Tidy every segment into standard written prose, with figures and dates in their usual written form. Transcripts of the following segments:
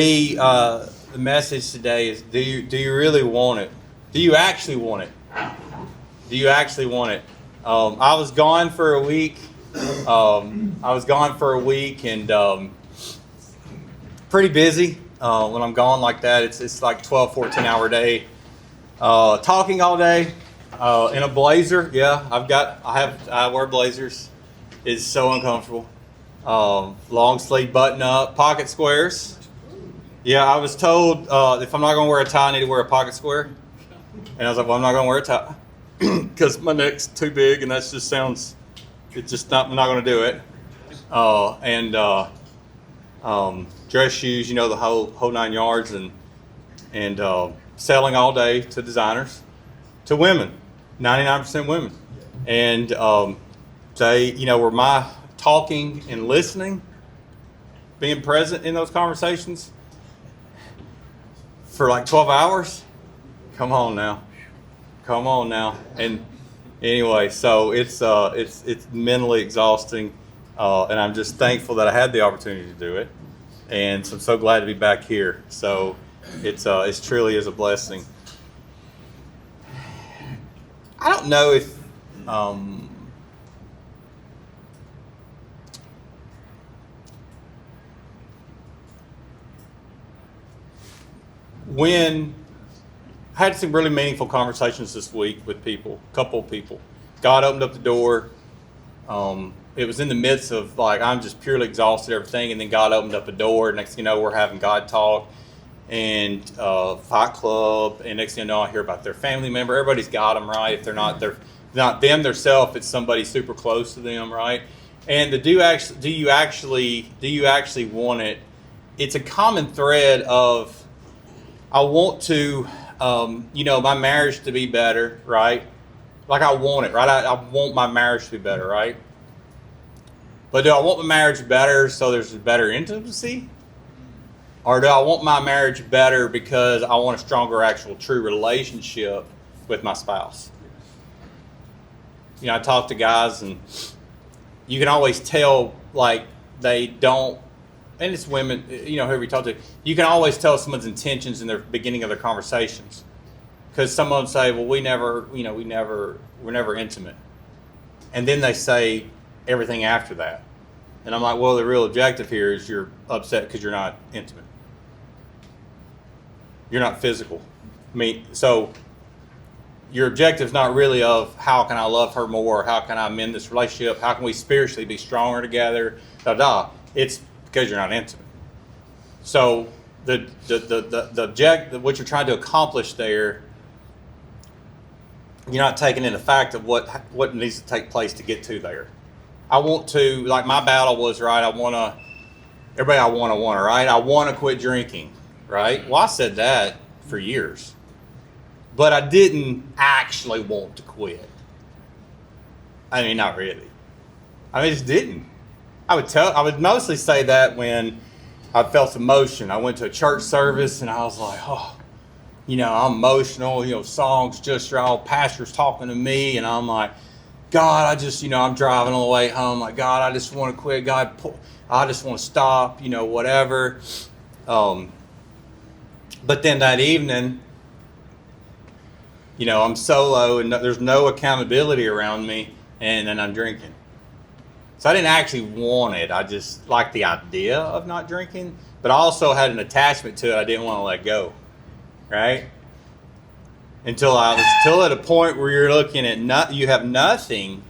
The message today is: Do you really want it? Do you actually want it? Do you actually want it? I was gone for a week. And pretty busy. When I'm gone like that, it's like 12, 14-hour day. Talking all day in a blazer. Yeah, I wear blazers. It's so uncomfortable. Long sleeve button up, pocket squares. Yeah, I was told if I'm not going to wear a tie, I need to wear a pocket square. And I was like, well, I'm not going to wear a tie because my neck's too big, and I'm not going to do it. Dress shoes, the whole 9 yards, and selling all day to designers, to women, 99% women, and they, were my talking and listening, being present in those conversations for like 12 hours. Come on now. And anyway, so it's mentally exhausting, and I'm just thankful that I had the opportunity to do it, and so I'm so glad to be back here. So it's truly is a blessing. I don't know if when I had some really meaningful conversations this week with a couple of people. God opened up the door. It was in the midst of I'm just purely exhausted, everything, and then God opened up a door. Next thing you know, we're having God talk and Fight Club, and next thing you know, I hear about their family member. Everybody's got them, right? If they're not them themselves, it's somebody super close to them, right? And do you actually want it? It's a common thread of I want to, my marriage to be better, right? Like I want it, right? I want my marriage to be better, right? But do I want my marriage better so there's better intimacy? Or do I want my marriage better because I want a stronger, actual, true relationship with my spouse? I talk to guys, and you can always tell, they don't, and it's women, whoever you talk to, you can always tell someone's intentions in the beginning of their conversations. Because some of them say, well, we're never intimate. And then they say everything after that. And I'm like, well, the real objective here is you're upset because you're not intimate. You're not physical. So your objective is not really of how can I love her more, how can I mend this relationship, how can we spiritually be stronger together, It's because you're not intimate. So the what you're trying to accomplish there, you're not taking into fact of what needs to take place to get to there. I want to, my battle was, right, I want to, right? I want to quit drinking, right? Well, I said that for years, but I didn't actually want to quit. Not really. I just didn't. I would mostly say that when I felt emotion. I went to a church service and I was like, I'm emotional, songs just right, pastor's talking to me, and I'm like, God, I'm driving on the way home, like, God, I just want to quit, God, I just want to stop, whatever. But then that evening, I'm solo and there's no accountability around me, and then I'm drinking. So I didn't actually want it. I just liked the idea of not drinking, but I also had an attachment to it I didn't want to let go, right? Until I was still at a point where you're looking at you have nothing,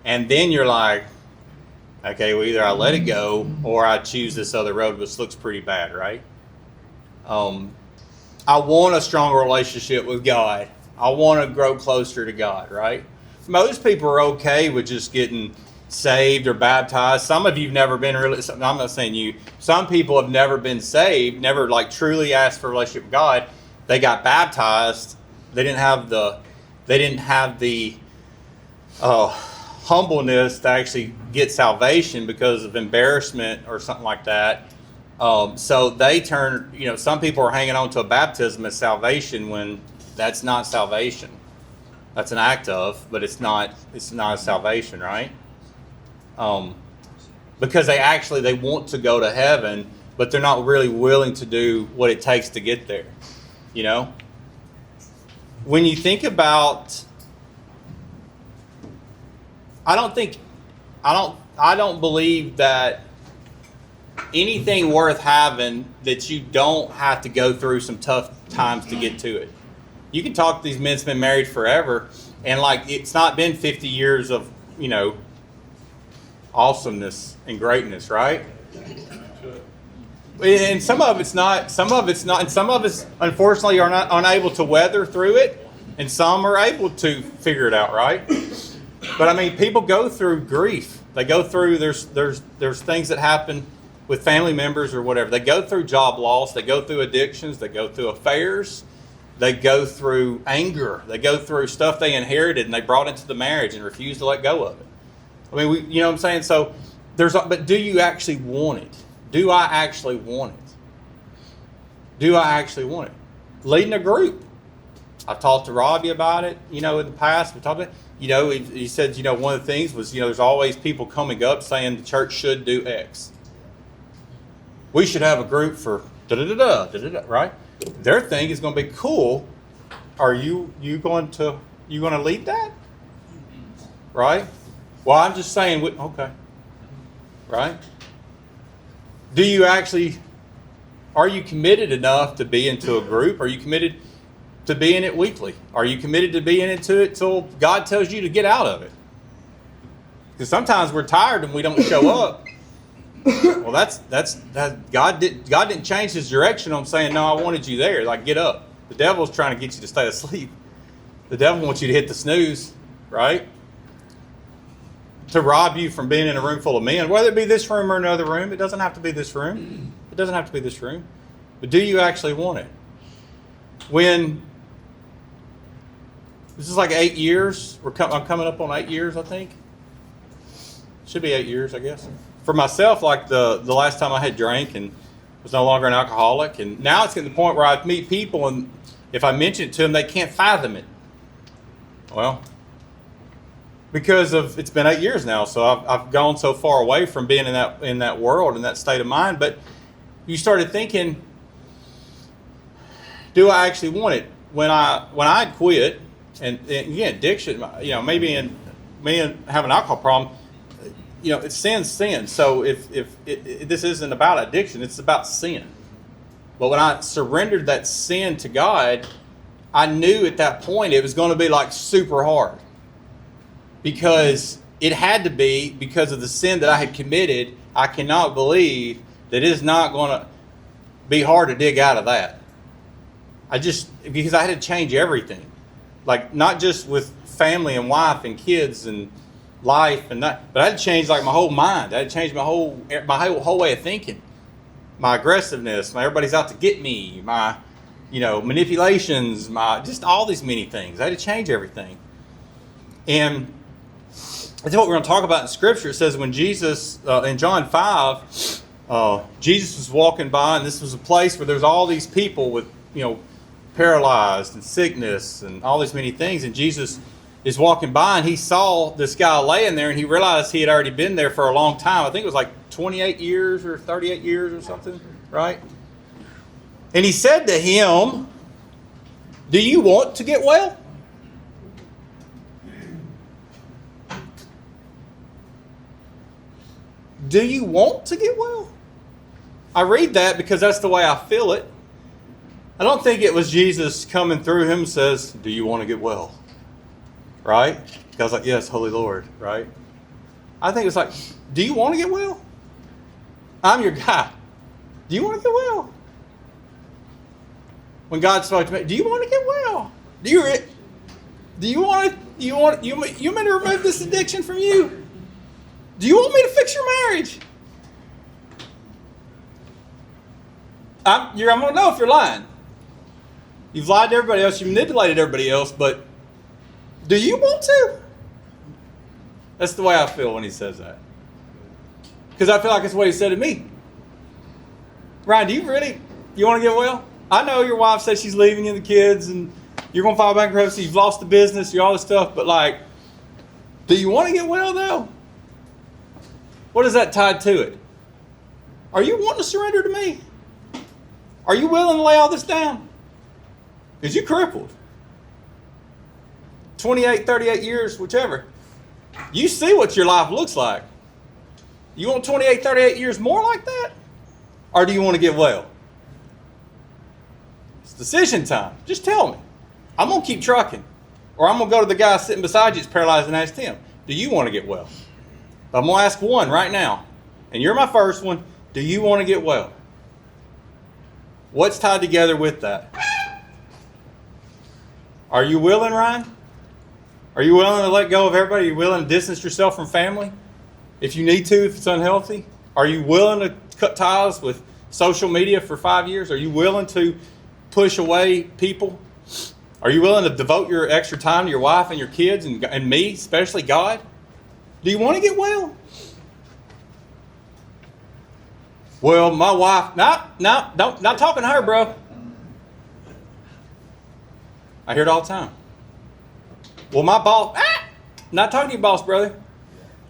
and then you're like, okay, well, either I let it go or I choose this other road, which looks pretty bad, right? I want a stronger relationship with God. I want to grow closer to God, right? Most people are okay with just getting saved or baptized. Some of you've never been really, I'm not saying you, some people have never been saved, never truly asked for a relationship with God. They got baptized. They didn't have the humbleness to actually get salvation because of embarrassment or something like that. So they turn, some people are hanging on to a baptism as salvation when that's not salvation. That's an act of, but it's not a salvation, right? Because they want to go to heaven, but they're not really willing to do what it takes to get there. You know? When you think about, I don't believe that anything worth having that you don't have to go through some tough times to get to it. You can talk to these men that's been married forever, and like it's not been 50 years of, you know, awesomeness and greatness, right? And some of it's not, and some of us unfortunately are not unable to weather through it, and some are able to figure it out, right? But I mean, people go through grief. They go through, there's things that happen with family members or whatever. They go through job loss, they go through addictions, they go through affairs, they go through anger, they go through stuff they inherited and they brought into the marriage and refused to let go of it. I mean, you know what I'm saying? So but do you actually want it? Do I actually want it? Do I actually want it? Leading a group. I've talked to Robbie about it, you know, in the past. We talked about it. You know, he said, you know, one of the things was, you know, there's always people coming up saying the church should do X. We should have a group for da-da-da-da, right? Their thing is going to be cool. Are you going to lead that? Right? Well, I'm just saying, okay. Right? Are you committed enough to be into a group? Are you committed to be in it weekly? Are you committed to being into it till God tells you to get out of it? Because sometimes we're tired and we don't show up. Well, that's God didn't change his direction on saying, no, I wanted you there. Like, get up. The devil's trying to get you to stay asleep. The devil wants you to hit the snooze, right? To rob you from being in a room full of men, whether it be this room or another room. It doesn't have to be this room. It doesn't have to be this room. But do you actually want it? When this is like 8 years, I'm coming up on 8 years, I think. Should be 8 years, I guess. For myself, like the last time I had drank and was no longer an alcoholic, and now it's getting to the point where I meet people and if I mention it to them, they can't fathom it. Well, because it's been 8 years now, so I've gone so far away from being in that world, in that state of mind. But you started thinking, do I actually want it? When I quit, and again, addiction, you know, maybe in me and have an alcohol problem, you know, it's sin. So if this isn't about addiction, it's about sin. But when I surrendered that sin to God, I knew at that point it was going to be like super hard. Because it had to be because of the sin that I had committed. I cannot believe that it is not going to be hard to dig out of that. Because I had to change everything. Like, not just with family and wife and kids and life and that, but I had to change like my whole mind. I had to change my whole way of thinking. My aggressiveness, everybody's out to get me, my, you know, manipulations, just all these many things. I had to change everything. And that's what we're going to talk about in Scripture. It says when Jesus, in John 5, Jesus was walking by, and this was a place where there's all these people with, you know, paralyzed and sickness and all these many things. And Jesus is walking by, and he saw this guy laying there, and he realized he had already been there for a long time. I think it was like 28 years or 38 years or something, right? And he said to him, "Do you want to get well?" Do you want to get well? I read that because that's the way I feel it. I don't think it was Jesus coming through him and says, "Do you want to get well?" Right? God's like, "Yes, Holy Lord," right? I think it's like, "Do you want to get well? I'm your guy. Do you want to get well?" When God spoke to me, "Do you want to get well? Do you want me to remove this addiction from you? Do you want me to fix your marriage?" I'm going to know if you're lying. You've lied to everybody else. You've manipulated everybody else. But do you want to? That's the way I feel when he says that. Because I feel like it's what he said to me. Ryan, do you want to get well? I know your wife said she's leaving you and the kids and you're going to file bankruptcy. You've lost the business. You're all this stuff. But like, do you want to get well though? What is that tied to it? Are you wanting to surrender to me? Are you willing to lay all this down? Because you're crippled. 28, 38 years, whichever. You see what your life looks like. You want 28, 38 years more like that? Or do you want to get well? It's decision time. Just tell me. I'm going to keep trucking. Or I'm going to go to the guy sitting beside you that's paralyzed and ask him, do you want to get well? I'm going to ask one right now. And you're my first one. Do you want to get well? What's tied together with that? Are you willing, Ryan? Are you willing to let go of everybody? Are you willing to distance yourself from family? If you need to, if it's unhealthy? Are you willing to cut ties with social media for 5 years? Are you willing to push away people? Are you willing to devote your extra time to your wife and your kids and me, especially God? Do you want to get well? Well, my wife, not talking to her, bro. I hear it all the time. Well, my boss, not talking to your boss, brother.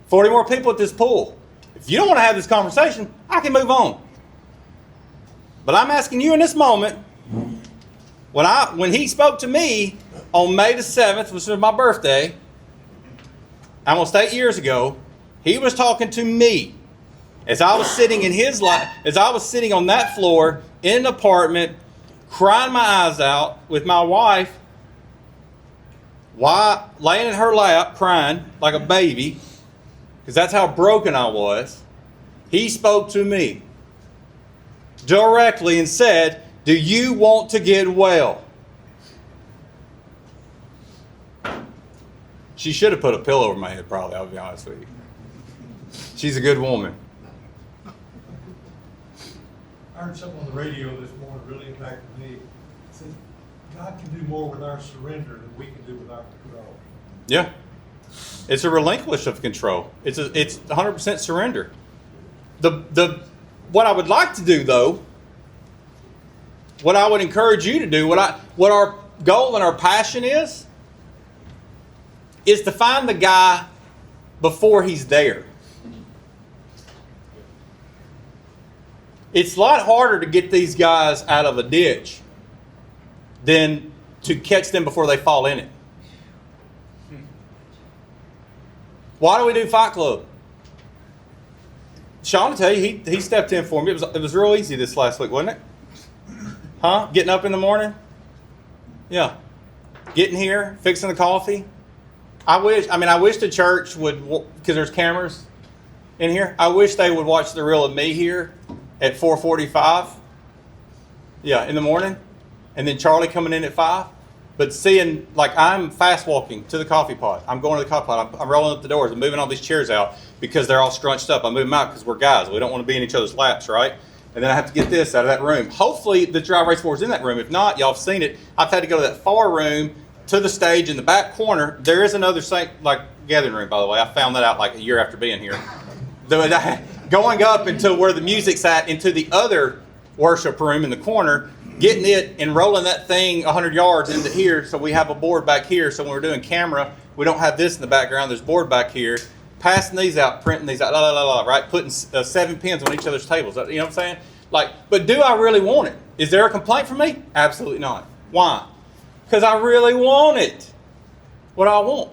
40 more people at this pool. If you don't want to have this conversation, I can move on. But I'm asking you in this moment, when he spoke to me on May the 7th, which was my birthday, almost 8 years ago, he was talking to me. As I was sitting in his life, as I was sitting on that floor in an apartment, crying my eyes out with my wife, laying in her lap, crying like a baby, because that's how broken I was, he spoke to me directly and said, do you want to get well? She should have put a pillow over my head, probably, I'll be honest with you. She's a good woman. I heard something on the radio this morning really impacted me. It said, God can do more with our surrender than we can do with our control. Yeah. It's a relinquish of control. It's 100% surrender. What I would like to do, though, what I would encourage you to do, what our goal and our passion is to find the guy before he's there. It's a lot harder to get these guys out of a ditch than to catch them before they fall in it. Why do we do Fight Club? Sean, will tell you, he stepped in for me. It was real easy this last week, wasn't it? Huh? Getting up in the morning? Yeah. Getting here, fixing the coffee. I wish the church would, because there's cameras in here, I wish they would watch the reel of me here at 4:45. Yeah, in the morning. And then Charlie coming in at 5. But seeing, like, I'm fast walking to the coffee pot. I'm going to the coffee pot. I'm rolling up the doors. I'm moving all these chairs out because they're all scrunched up. I move them out because we're guys. We don't want to be in each other's laps, right? And then I have to get this out of that room. Hopefully the dry erase board's in that room. If not, y'all have seen it. I've had to go to that far room to the stage in the back corner. There is another gathering room, by the way. I found that out like a year after being here. Going up until where the music's at, into the other worship room in the corner, getting it and rolling that thing 100 yards into here, so we have a board back here. So when we're doing camera, we don't have this in the background. There's board back here. Passing these out, printing these out, right? Putting 7 pins on each other's tables. You know what I'm saying? But do I really want it? Is there a complaint from me? Absolutely not. Why? Because I really want it. What do I want?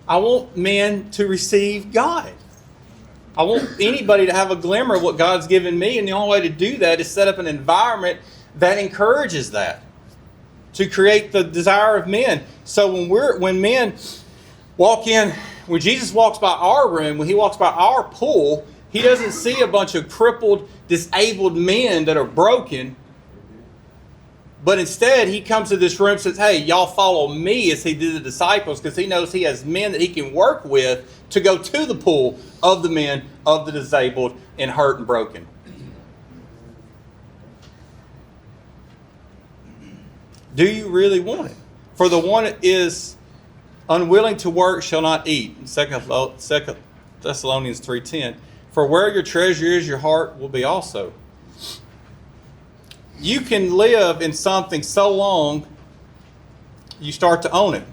I want men to receive God. I want anybody to have a glimmer of what God's given me, and the only way to do that is set up an environment that encourages that, to create the desire of men. So when men walk in, when Jesus walks by our room, when he walks by our pool, he doesn't see a bunch of crippled, disabled men that are broken. But instead, he comes to this room and says, hey, y'all follow me, as he did the disciples, because he knows he has men that he can work with to go to the pool of the men, of the disabled, and hurt and broken. Do you really want it? For the one that is unwilling to work shall not eat. 2 Thessalonians 3:10. For where your treasure is, your heart will be also. You can live in something so long, you start to own it.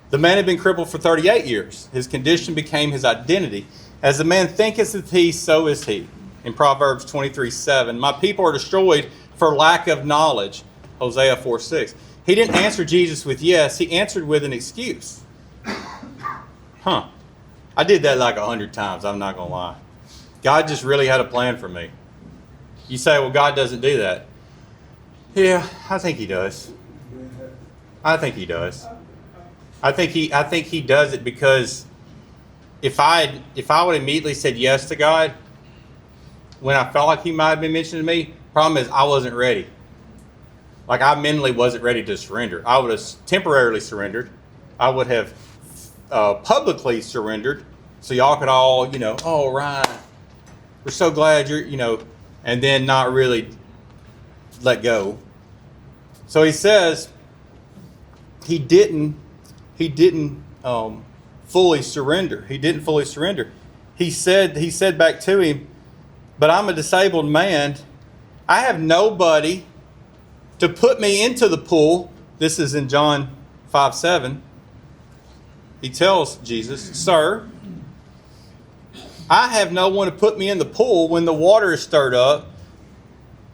The man had been crippled for 38 years. His condition became his identity. As a man thinketh is he, so is he. in Proverbs 23:7. My people are destroyed for lack of knowledge, Hosea 4:6. He didn't answer Jesus with yes. He answered with an excuse. I did that like 100 times. I'm not going to lie. God just really had a plan for me. You say, well, God doesn't do that. Yeah, I think he does. I think he does. I think he does it because if I would immediately said yes to God when I felt like he might have been mentioning to me, problem is I wasn't ready. Like I mentally wasn't ready to surrender. I would have temporarily surrendered. I would have publicly surrendered, so y'all could all, oh Ryan, we're so glad you're, and then not really let go. So he says he didn't fully surrender. He didn't fully surrender. He said back to him, but I'm a disabled man. I have nobody to put me into the pool. This is in John 5:7. He tells Jesus, sir, I have no one to put me in the pool when the water is stirred up,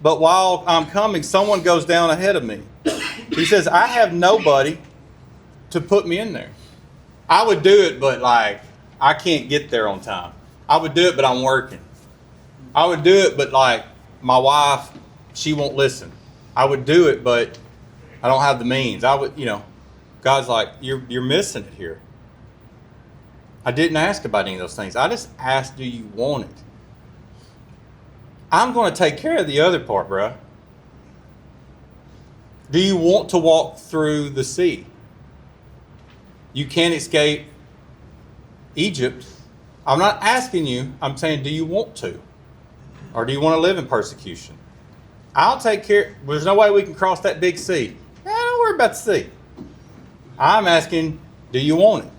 but while I'm coming, someone goes down ahead of me. He says, I have nobody to put me in there. I would do it, but I can't get there on time. I would do it, but I'm working. I would do it, but my wife, she won't listen. I would do it, but I don't have the means. I would, God's like, you're missing it here. I didn't ask about any of those things. I just asked, do you want it? I'm going to take care of the other part, bruh. Do you want to walk through the sea? You can't escape Egypt. I'm not asking you. I'm saying, do you want to? Or do you want to live in persecution? I'll take care. There's no way we can cross that big sea. Don't worry about the sea. I'm asking, do you want it?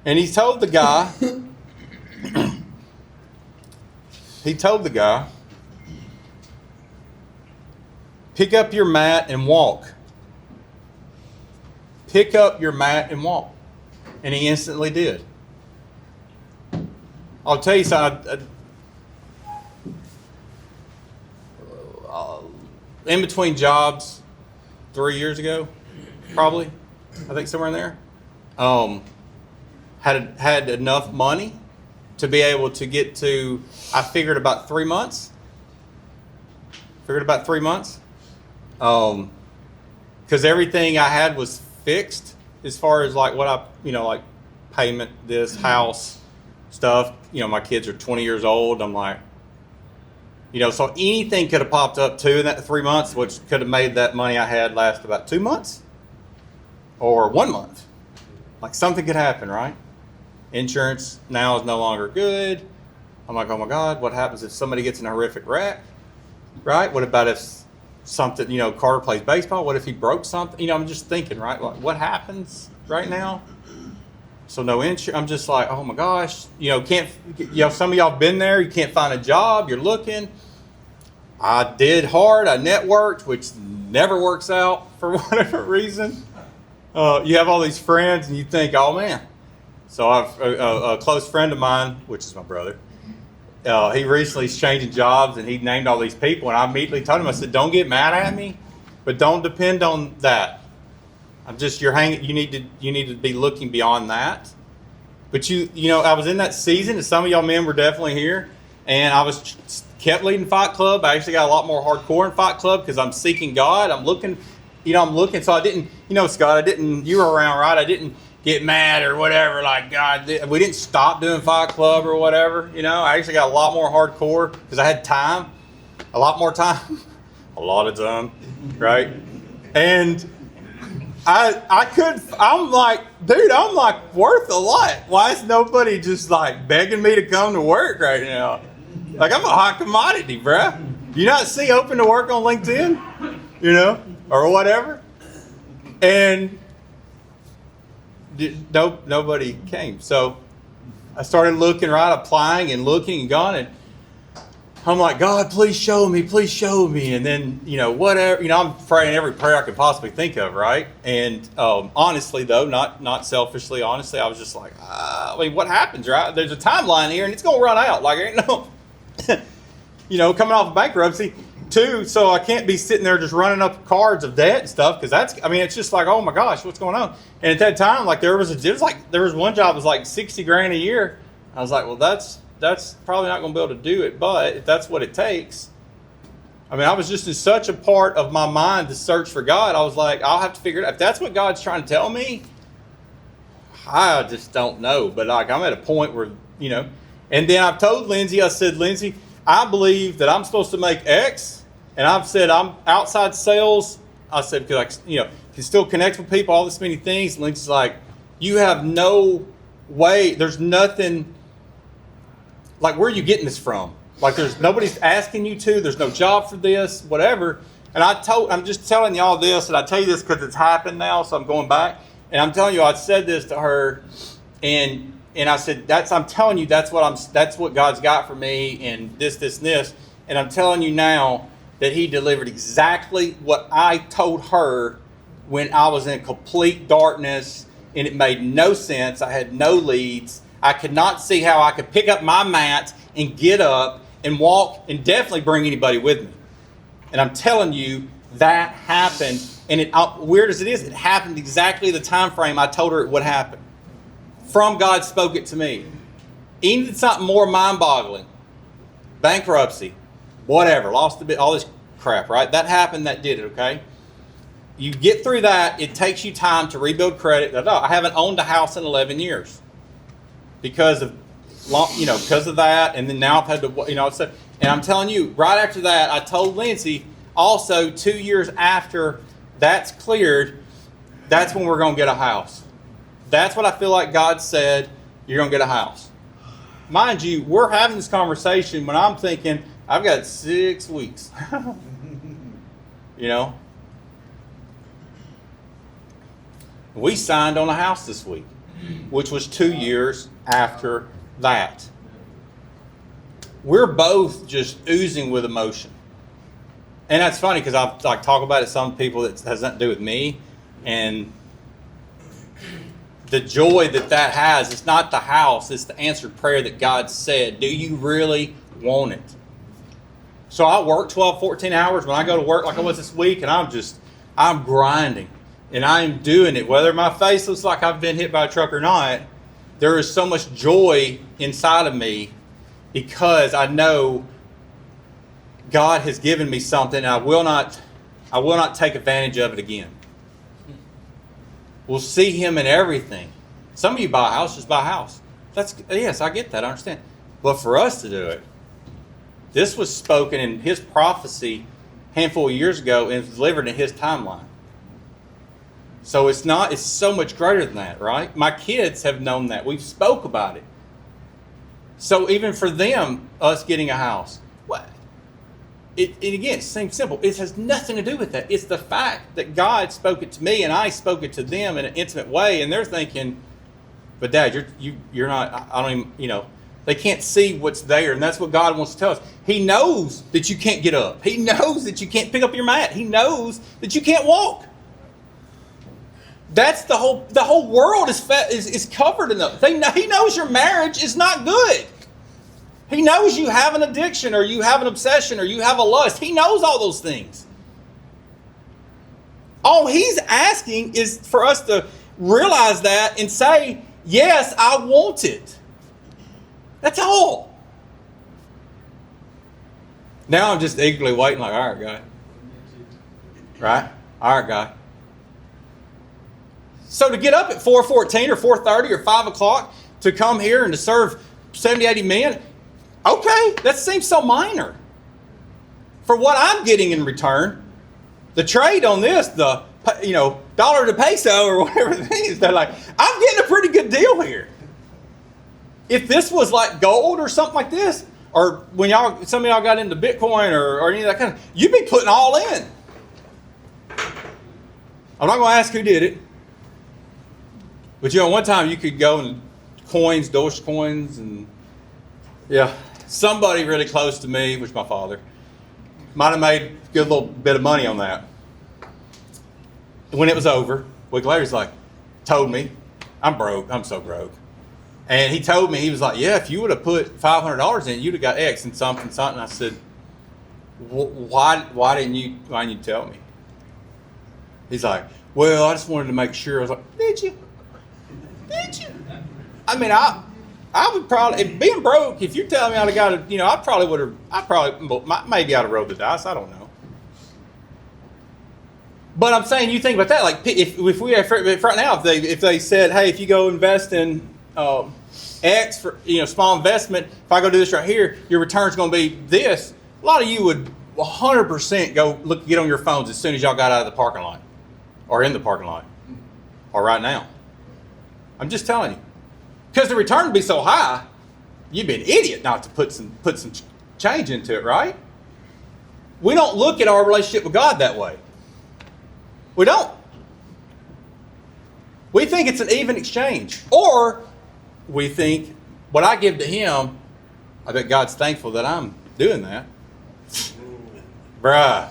And he told the guy, pick up your mat and walk. Pick up your mat and walk. And he instantly did. I'll tell you something. In between jobs 3 years ago, probably, I think somewhere in there, had enough money to be able to get to, I figured about 3 months. Because everything I had was fixed as far as what I, payment, this house stuff. My kids are 20 years old. I'm like, so anything could have popped up too in that 3 months, which could have made that money I had last about 2 months or 1 month. Something could happen, right? Insurance now is no longer good. I'm like, oh my God, what happens if somebody gets in a horrific wreck, right? What about if something, Carter plays baseball? What if he broke something? I'm just thinking, right? What happens right now? So no insurance. I'm just like, oh my gosh, can't, some of y'all have been there. You can't find a job. You're looking. I did hard. I networked, which never works out for whatever reason. You have all these friends and you think, oh man. So I've a close friend of mine, which is my brother, he recently is changing jobs and he named all these people. And I immediately told him, I said, don't get mad at me, but don't depend on that. You need to be looking beyond that. But I was in that season, and some of y'all men were definitely here, and I kept leading Fight Club. I actually got a lot more hardcore in Fight Club because I'm seeking God. I'm looking. So I didn't, Scott, you were around, right? I didn't get mad or whatever. God, we didn't stop doing Fight Club or whatever. I actually got a lot more hardcore because I had time, a lot more time, a lot of time, right? And I'm like, dude, I'm worth a lot. Why is nobody just begging me to come to work right now? I'm a hot commodity, bruh. You not see open to work on LinkedIn, or whatever? And nobody came. So I started looking, right, applying and looking and going. And I'm like, God, please show me, please show me. And then, whatever, I'm praying every prayer I could possibly think of, right? And honestly, though, not selfishly, honestly, I was just like, what happens, right? There's a timeline here, and it's going to run out. Like, ain't no, coming off of bankruptcy. Too, so I can't be sitting there just running up cards of debt and stuff, because it's just like, oh my gosh, what's going on? And at that time, like, there was one job that was like $60,000 a year. I was like, well, that's probably not going to be able to do it, but if that's what it takes. I was just in such a part of my mind to search for God. I was like, I'll have to figure it out. If that's what God's trying to tell me, I just don't know. But like, I'm at a point where, and then I've told Lindsay, I said, Lindsay, I believe that I'm supposed to make X, and I've said I'm outside sales. I said, because can still connect with people, all this many things. And Lindsay's like, you have no way. There's nothing. Like, where are you getting this from? Like, there's nobody's asking you to. There's no job for this, whatever. And I'm just telling you all this, and I tell you this because it's happened now, so I'm going back. And I'm telling you, I said this to her, and I said, I'm telling you, that's what God's got for me, and this, and this. And I'm telling you now that He delivered exactly what I told her when I was in complete darkness, and it made no sense. I had no leads. I could not see how I could pick up my mat and get up and walk and definitely bring anybody with me. And I'm telling you, that happened. And weird as it is, it happened exactly the time frame I told her it would happen. From God spoke it to me. Even something more mind-boggling. Bankruptcy. Whatever. Lost a bit. All this crap, right? That happened. That did it, okay? You get through that. It takes you time to rebuild credit. I haven't owned a house in 11 years. Because of that, and then now I've had to, and I'm telling you, right after that, I told Lindsay, also 2 years after that's cleared, that's when we're going to get a house. That's what I feel like God said, you're going to get a house. Mind you, we're having this conversation when I'm thinking, I've got 6 weeks. We signed on a house this week, which was 2 years after that. We're both just oozing with emotion. And that's funny because I talk about it to some people that has nothing to do with me. And the joy that has, it's not the house, it's the answered prayer that God said, do you really want it? So I work 12, 14 hours when I go to work like I was this week, and I'm grinding. And I am doing it. Whether my face looks like I've been hit by a truck or not, there is so much joy inside of me because I know God has given me something, and I will not take advantage of it again. We'll see Him in everything. Some of you buy a house, just buy a house. Yes, I get that, I understand. But for us to do it, this was spoken in His prophecy a handful of years ago and was delivered in His timeline. So it's so much greater than that, right? My kids have known that. We've spoke about it. So even for them, us getting a house, what? Again, it seems simple. It has nothing to do with that. It's the fact that God spoke it to me and I spoke it to them in an intimate way, and they're thinking, but Dad, you're not, I don't even, they can't see what's there, and that's what God wants to tell us. He knows that you can't get up. He knows that you can't pick up your mat. He knows that you can't walk. That's the whole world is covered in that. He knows your marriage is not good. He knows you have an addiction, or you have an obsession, or you have a lust. He knows all those things. All He's asking is for us to realize that and say, yes, I want it. That's all. Now I'm just eagerly waiting like, all right, God. Right? All right, God. So to get up at 4:14 or 4:30 or 5 o'clock to come here and to serve 70, 80 men, okay, that seems so minor. For what I'm getting in return, the trade on this, the dollar to peso or whatever the thing is, they're like, I'm getting a pretty good deal here. If this was like gold or something like this, or when some of y'all got into Bitcoin or any of that kind of, you'd be putting all in. I'm not going to ask who did it. But one time you could go and Dogecoins, and yeah, somebody really close to me, which my father, might have made a good little bit of money on that. When it was over, a week later, he's like, told me, I'm broke. I'm so broke. And he told me, he was like, yeah, if you would have put $500 in it, you'd have got X and something. I said, why didn't you tell me? He's like, well, I just wanted to make sure. I was like, did you? I mean, I would probably, being broke, if you're telling me I'd have got it, maybe I'd have rolled the dice. I don't know. But I'm saying, you think about that, like if right now, if they said, hey, if you go invest in X for small investment, if I go do this right here, your return's going to be this. A lot of you would 100% go get on your phones as soon as y'all got out of the parking lot, or in the parking lot, or right now. I'm just telling you, because the return would be so high, you'd be an idiot not to put some change into it, right? We don't look at our relationship with God that way. We don't. We think it's an even exchange. Or we think, what I give to him, I bet God's thankful that I'm doing that. Bruh.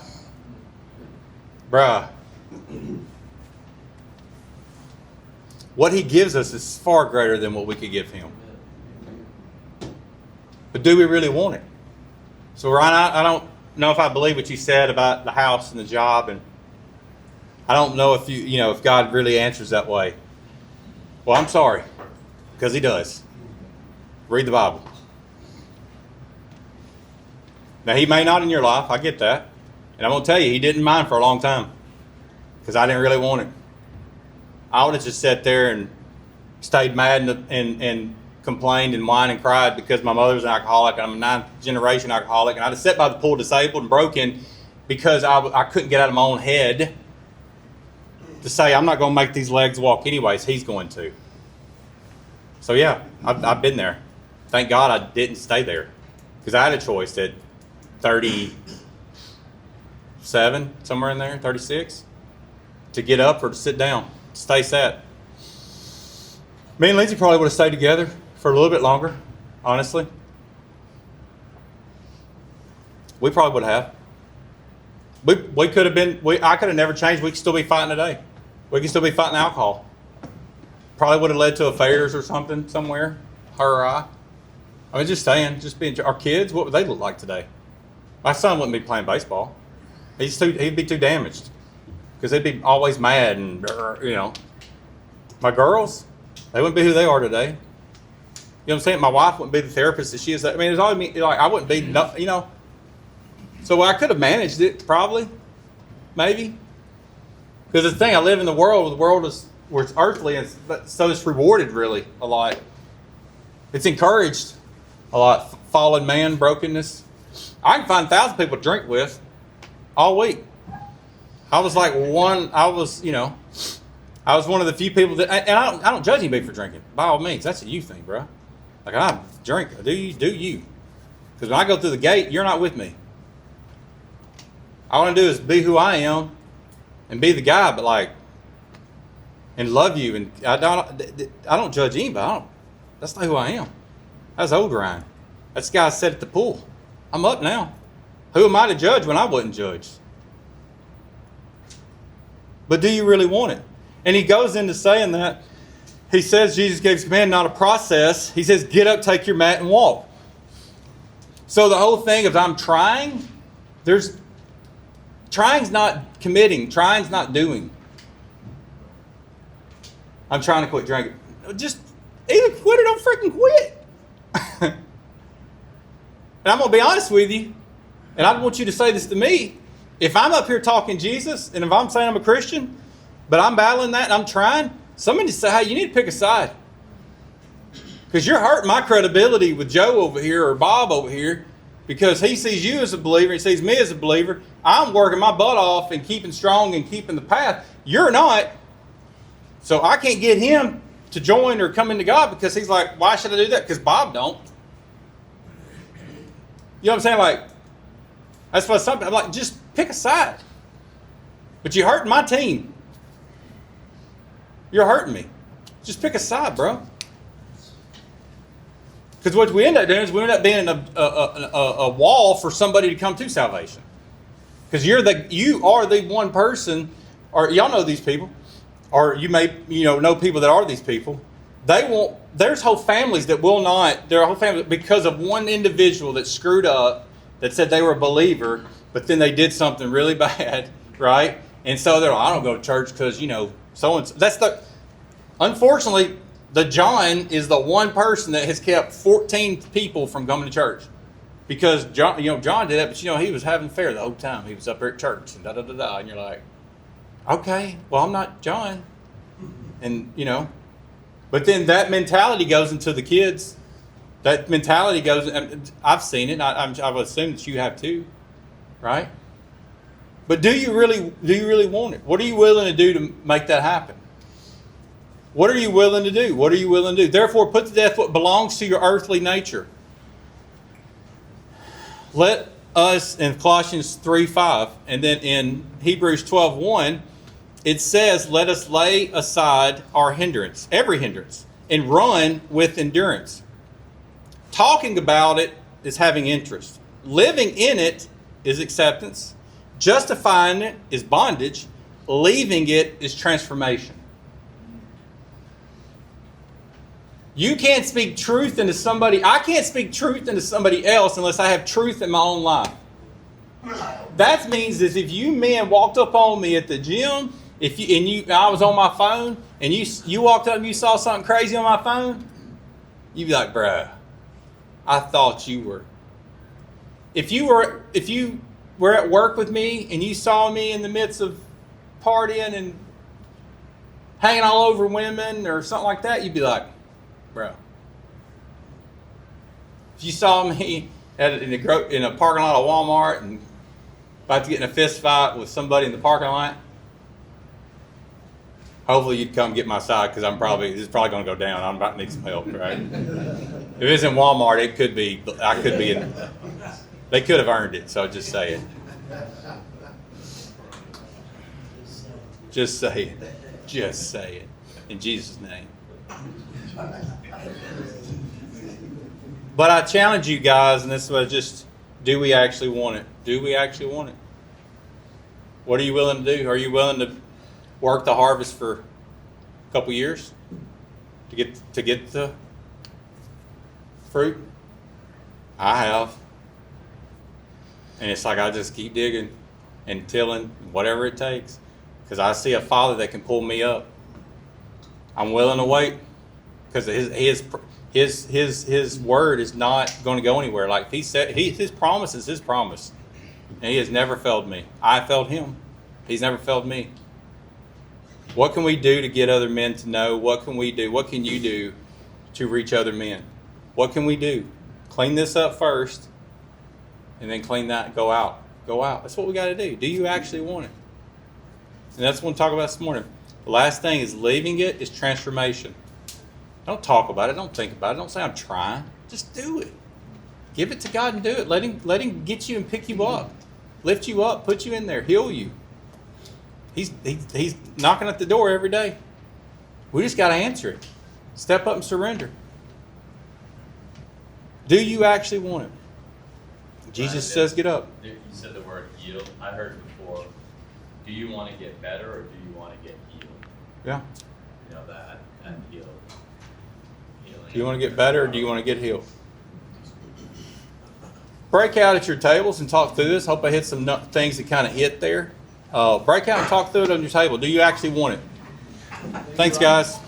What he gives us is far greater than what we could give him. But do we really want it? So Ryan, I don't know if I believe what you said about the house and the job, and I don't know if if God really answers that way. Well, I'm sorry, because he does. Read the Bible. Now, he may not in your life. I get that. And I'm going to tell you, he didn't mind for a long time, because I didn't really want it. I would have just sat there and stayed mad and complained and whined and cried because my mother's an alcoholic and I'm a 9th generation alcoholic. And I'd have sat by the pool disabled and broken because I couldn't get out of my own head to say, I'm not going to make these legs walk anyways. He's going to. So yeah, I've been there. Thank God I didn't stay there, because I had a choice at 37, somewhere in there, 36, to get up or to sit down, to stay sat. Me and Lindsay probably would have stayed together for a little bit longer, honestly. We probably would have. We could have been, I could have never changed. We could still be fighting today. We could still be fighting alcohol. Probably would have led to affairs or something somewhere, her or I. I mean, just saying, our kids, what would they look like today? My son wouldn't be playing baseball. He'd be too damaged, because they'd be always mad and, My girls, they wouldn't be who they are today. You know what I'm saying? My wife wouldn't be the therapist that she is. I mean, it's all like I wouldn't be, So I could have managed it, probably, maybe. Because the thing, I live in the world is where it's earthly, and so it's rewarded really a lot. It's encouraged a lot. Fallen man, brokenness. I can find 1,000 people to drink with all week. I was one of the few people that, and I don't judge anybody for drinking. By all means, that's a you thing, bro. Like, I drink. Do you? Because when I go through the gate, you're not with me. All I want to do is be who I am and be the guy, but and love you. And I don't judge anybody. That's not who I am. That's old Ryan. That's the guy I said at the pool. I'm up now. Who am I to judge when I wasn't judged? But do you really want it? And he goes into saying that. He says Jesus gave his command, not a process. He says, get up, take your mat, and walk. So the whole thing of I'm trying, trying's not committing. Trying's not doing. I'm trying to quit drinking. Just either quit or don't freaking quit. And I'm going to be honest with you, and I want you to say this to me. If I'm up here talking Jesus, and if I'm saying I'm a Christian, but I'm battling that and I'm trying, somebody say, hey, you need to pick a side. Because you're hurting my credibility with Joe over here or Bob over here, because he sees you as a believer, he sees me as a believer. I'm working my butt off and keeping strong and keeping the path. You're not. So I can't get him to join or come into God, because he's like, why should I do that? Because Bob don't. You know what I'm saying? That's what something, I'm like, just pick a side. But you're hurting my team. You're hurting me. Just pick a side, bro. Because what we end up doing is we end up being a wall for somebody to come to salvation. Because you are the one person, or y'all know these people, or you may know people that are these people. There's whole families that will not. There are whole families because of one individual that screwed up, that said they were a believer, but then they did something really bad, right? And so they're like, I don't go to church because so and so. Unfortunately, the John is the one person that has kept 14 people from coming to church. Because John did that, but he was having fair the whole time. He was up there at church and da-da-da-da. And you're like, okay, well, I'm not John. And, but then that mentality goes into the kids. That mentality goes, and I've seen it. I would assume that you have too, right? But do you really want it? What are you willing to do to make that happen? What are you willing to do? What are you willing to do? Therefore, put to death what belongs to your earthly nature. Let us, in Colossians 3:5, and then in Hebrews 12:1, it says, let us lay aside our hindrance, every hindrance, and run with endurance. Talking about it is having interest. Living in it is acceptance. Justifying it is bondage. Leaving it is transformation. You can't speak truth into somebody. I can't speak truth into somebody else unless I have truth in my own life. That means that if you men walked up on me at the gym, I was on my phone, and you walked up and you saw something crazy on my phone, you'd be like, bruh, I thought you were. If you were at work with me and you saw me in the midst of partying and hanging all over women or something like that, you'd be like, bro. If you saw me in a parking lot of Walmart and about to get in a fist fight with somebody in the parking lot, hopefully you'd come get my side because this is probably going to go down. I'm about to need some help, right? If it's in Walmart, I could be they could have earned it, so just say it. Just say it. Just say it. In Jesus' name. But I challenge you guys, and this was do we actually want it? Do we actually want it? What are you willing to do? Are you willing to work the harvest for a couple years to get the fruit? I have. And it's like I just keep digging and tilling, whatever it takes. Because I see a Father that can pull me up. I'm willing to wait. Because his word is not going to go anywhere. Like he said, his promise is his promise. And he has never failed me. I failed him. He's never failed me. What can we do to get other men to know? What can we do? What can you do to reach other men? What can we do? Clean this up first. And then clean that, go out. Go out. That's what we got to do. Do you actually want it? And that's what we'll talk about this morning. The last thing is leaving it is transformation. Don't talk about it. Don't think about it. Don't say I'm trying. Just do it. Give it to God and do it. Let him get you and pick you up. Lift you up. Put you in there. Heal you. He's knocking at the door every day. We just got to answer it. Step up and surrender. Do you actually want it? Jesus says get up. You said the word yield. I heard it before. Do you want to get better or do you want to get healed? Yeah. That healed. Do you want to get better or do you want to get healed? Break out at your tables and talk through this. Hope I hit some things that kind of hit there. Break out and talk through it on your table. Do you actually want it? Thanks, guys.